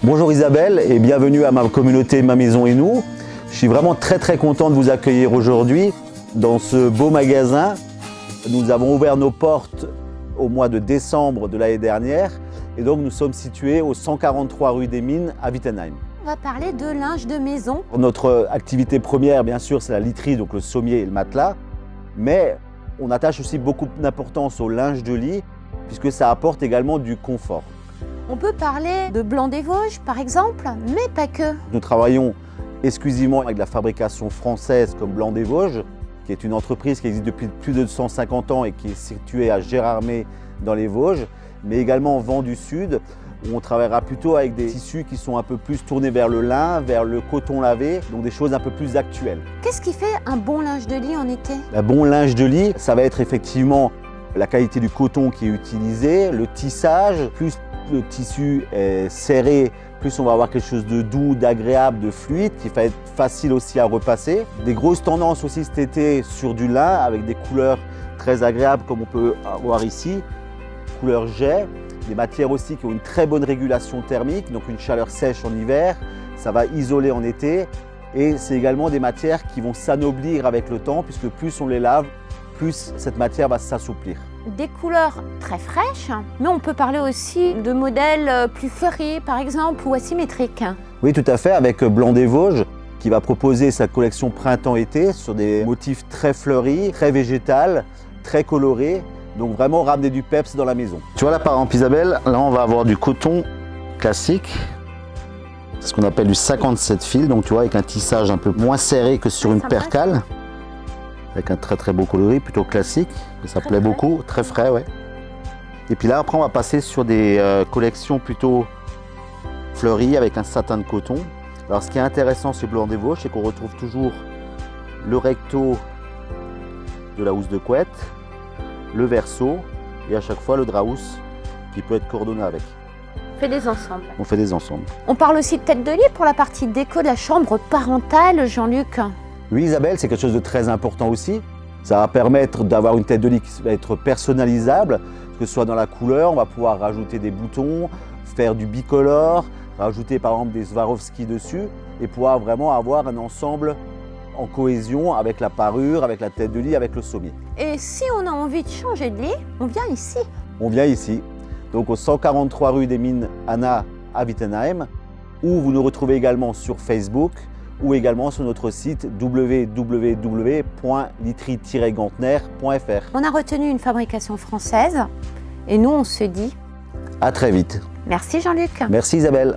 Bonjour Isabelle et bienvenue à ma communauté Ma Maison et Nous. Je suis vraiment très content de vous accueillir aujourd'hui dans ce beau magasin. Nous avons ouvert nos portes au mois de décembre de l'année dernière et donc nous sommes situés au 143 rue des Mines à Wittenheim. On va parler de linge de maison. Notre activité première, bien sûr, c'est la literie, donc le sommier et le matelas, mais on attache aussi beaucoup d'importance au linge de lit puisque ça apporte également du confort. On peut parler de Blanc des Vosges, par exemple, mais pas que. Nous travaillons exclusivement avec la fabrication française comme Blanc des Vosges, qui est une entreprise qui existe depuis plus de 150 ans et qui est située à Gérardmer dans les Vosges, mais également Vent du Sud, où on travaillera plutôt avec des tissus qui sont un peu plus tournés vers le lin, vers le coton lavé, donc des choses un peu plus actuelles. Qu'est-ce qui fait un bon linge de lit en été? Un bon linge de lit, ça va être effectivement la qualité du coton qui est utilisé, le tissage, plus le tissu est serré, plus on va avoir quelque chose de doux, d'agréable, de fluide, qui va être facile aussi à repasser. Des grosses tendances aussi cet été sur du lin, avec des couleurs très agréables comme on peut avoir ici, couleur jet. Des matières aussi qui ont une très bonne régulation thermique, donc une chaleur sèche en hiver, ça va isoler en été. Et c'est également des matières qui vont s'anoblir avec le temps, puisque plus on les lave, plus cette matière va s'assouplir. Des couleurs très fraîches, mais on peut parler aussi de modèles plus fleuris, par exemple, ou asymétriques. Oui, tout à fait, avec Blanc des Vosges, qui va proposer sa collection printemps-été sur des motifs très fleuris, très végétal, très colorés. Donc vraiment ramener du peps dans la maison. Tu vois là par exemple Isabelle, là on va avoir du coton classique. C'est ce qu'on appelle du 57 fils, donc tu vois avec un tissage un peu moins serré que sur une percale. Avec un très beau coloris, plutôt classique, et ça plaît beaucoup, très frais, ouais. Et puis là après on va passer sur des collections plutôt fleuries avec un satin de coton. Alors ce qui est intéressant sur Blanc des Vosges, c'est qu'on retrouve toujours le recto de la housse de couette, le verso et à chaque fois le draus qui peut être coordonné avec. On fait des ensembles. On fait des ensembles. On parle aussi de tête de lit pour la partie déco de la chambre parentale, Jean-Luc. Oui Isabelle, c'est quelque chose de très important aussi. Ça va permettre d'avoir une tête de lit qui va être personnalisable, que ce soit dans la couleur, on va pouvoir rajouter des boutons, faire du bicolore, rajouter par exemple des Swarovski dessus et pouvoir vraiment avoir un ensemble en cohésion avec la parure, avec la tête de lit, avec le sommier. Et si on a envie de changer de lit, on vient ici. On vient ici, donc au 143 rue des Mines Anna à Wittenheim, où vous nous retrouvez également sur Facebook ou également sur notre site www.literie-gantner.fr. On a retenu une fabrication française et nous on se dit à très vite. merci Jean-Luc. Merci Isabelle.